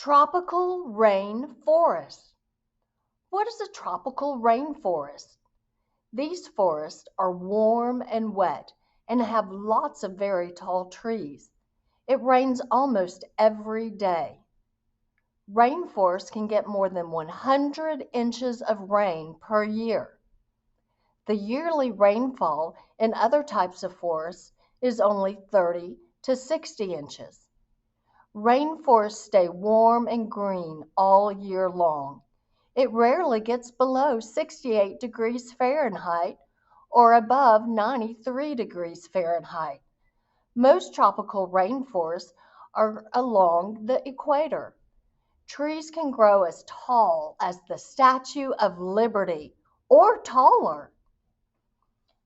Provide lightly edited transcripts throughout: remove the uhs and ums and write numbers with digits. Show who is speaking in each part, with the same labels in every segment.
Speaker 1: Tropical rainforest. What is a tropical rainforest? These forests are warm and wet and have lots of very tall trees. It rains almost every day. Rainforests can get more than 100 inches of rain per year. The yearly rainfall in other types of forests is only 30 to 60 inches. Rainforests stay warm and green all year long. It rarely gets below 68 degrees Fahrenheit or above 93 degrees Fahrenheit. Most tropical rainforests are along the equator. Trees can grow as tall as the Statue of Liberty or taller.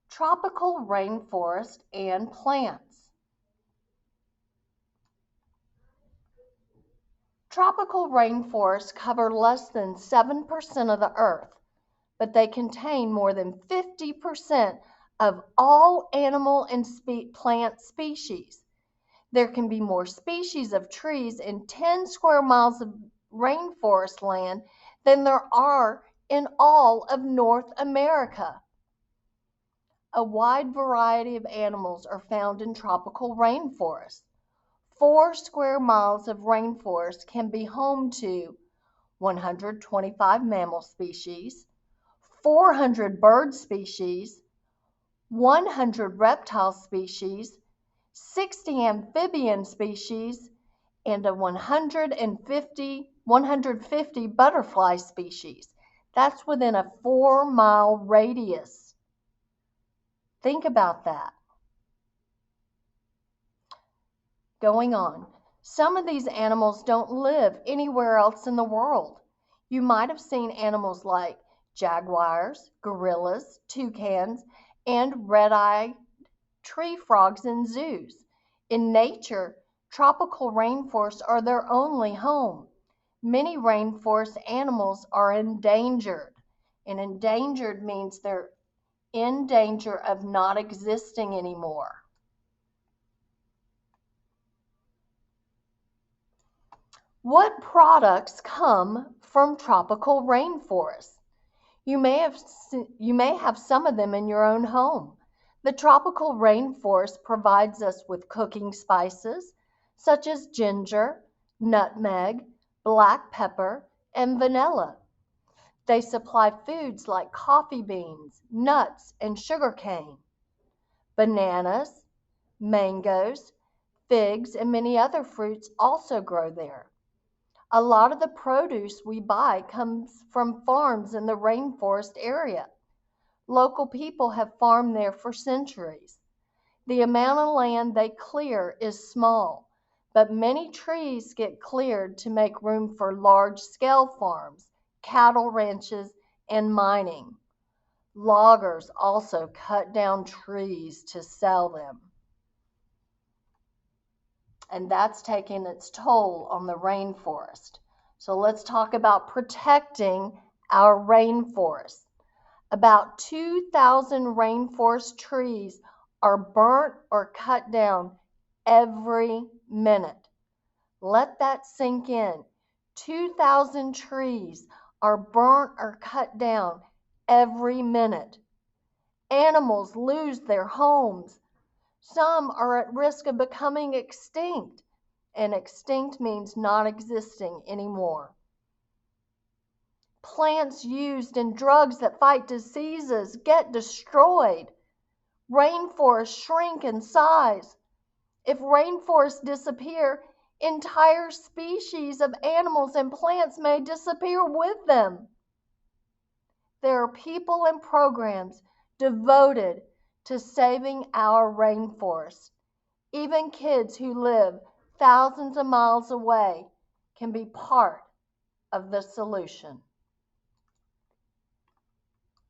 Speaker 1: Tropical rainforest and plants. Tropical rainforests cover less than 7% of the earth, but they contain more than 50% of all animal and plant species. There can be more species of trees in 10 square miles of rainforest land than there are in all of North America. A wide variety of animals are found in tropical rainforests. 4 square miles of rainforest can be home to 125 mammal species, 400 bird species, 100 reptile species, 60 amphibian species, and 150 butterfly species. That's within a 4-mile radius. Think about that. Going on. Some of these animals don't live anywhere else in the world. You might have seen animals like jaguars, gorillas, toucans, and red-eyed tree frogs in zoos. In nature, tropical rainforests are their only home. Many rainforest animals are endangered, and endangered means they're in danger of not existing anymore. What products come from tropical rainforests? You may have some of them in your own home. The tropical rainforest provides us with cooking spices such as ginger, nutmeg, black pepper, and vanilla. They supply foods like coffee beans, nuts, and sugarcane. Bananas, mangoes, figs, and many other fruits also grow there. A lot of the produce we buy comes from farms in the rainforest area. Local people have farmed there for centuries. The amount of land they clear is small, but many trees get cleared to make room for large-scale farms, cattle ranches, and mining. Loggers also cut down trees to sell them. And that's taking its toll on the rainforest. So let's talk about protecting our rainforest. About 2,000 rainforest trees are burnt or cut down every minute. Let that sink in. 2,000 trees are burnt or cut down every minute. Animals lose their homes. Some are at risk of becoming extinct, and extinct means not existing anymore. Plants used in drugs that fight diseases get destroyed. Rainforests shrink in size. If rainforests disappear, entire species of animals and plants may disappear with them. There are people and programs devoted to saving our rainforests. Even kids who live thousands of miles away can be part of the solution.